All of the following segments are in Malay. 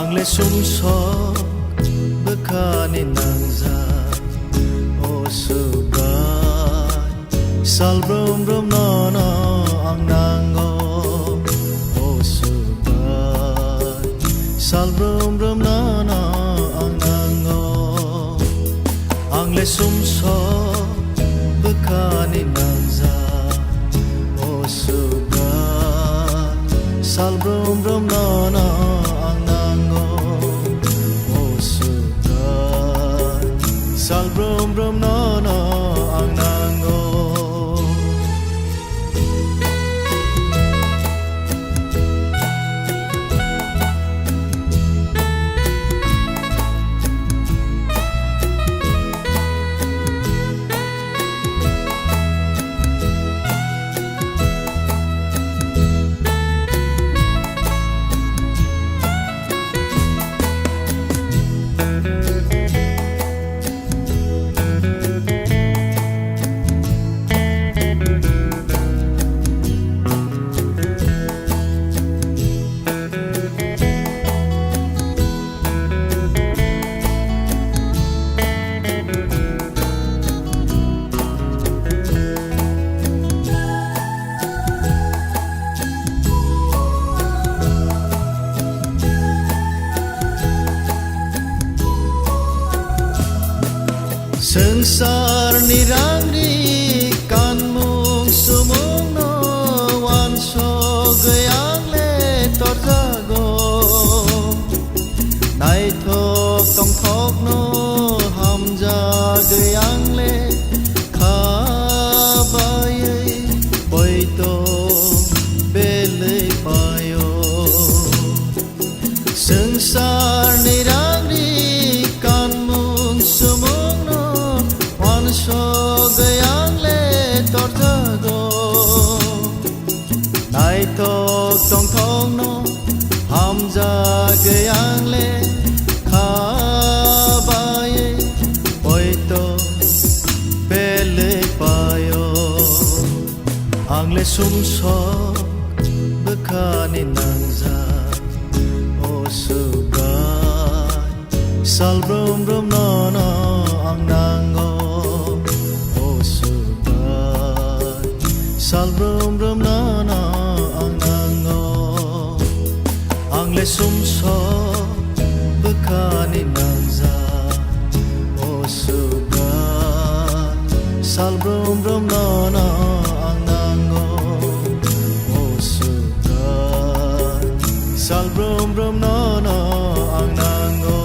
Angle sumsok bekani nangza o subay sal brum brum no no ang nango o subay sal brum brum no no ang nango Angle sumsok bekani nangza o subay sal brum brum no no Sal brum brum no no ang nango Sengsar nirangri kan mung sumung no wan so gayang le tor jago nai thok tong thok no ham ja gayang le kha bai boi to bele payo sengsar nirangri kan mung sumung so gayang le tor jago nai tok tong thong no ham ja gayang le kha bai oi to bele payo angle sumsok bekani nangza o subay sal brum brum no no ang nango Sal brum brum na na ang nango Angle sumsok bekani nangza o subay Sal brum brum na na ang nango o subay Sal brum brum na na ang nango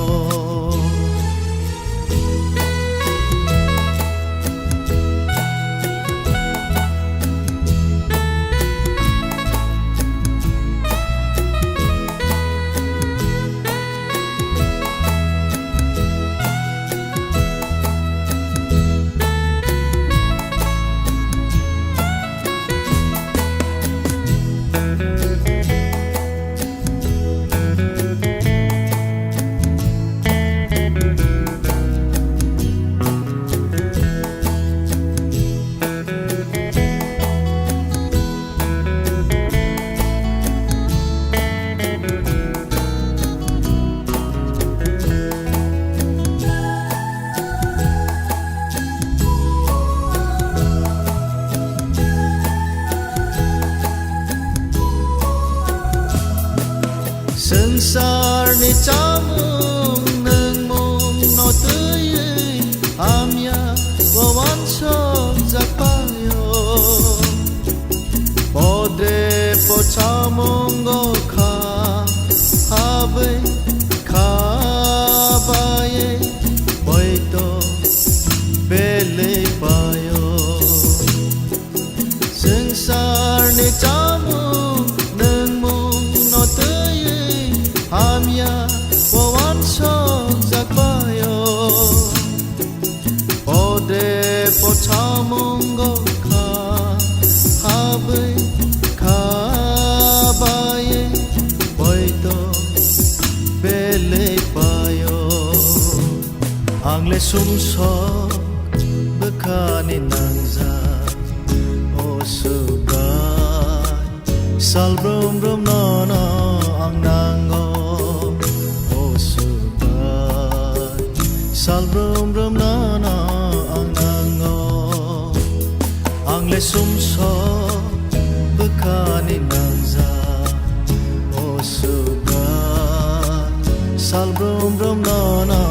Sengsar ni chamung neng mung no tui amya wawan so zapayo podre po chamung go kha habe kha baye boito bele payo sengsar ni chamung neng mung no tui Amya wawan so zakbayo Ode po chamungo kha habe kha baye boito bele payo Angle sumsok bekani nangza o subay Sal brum brum no no ang nango sumso bekani nangza o suga sal brom brom na na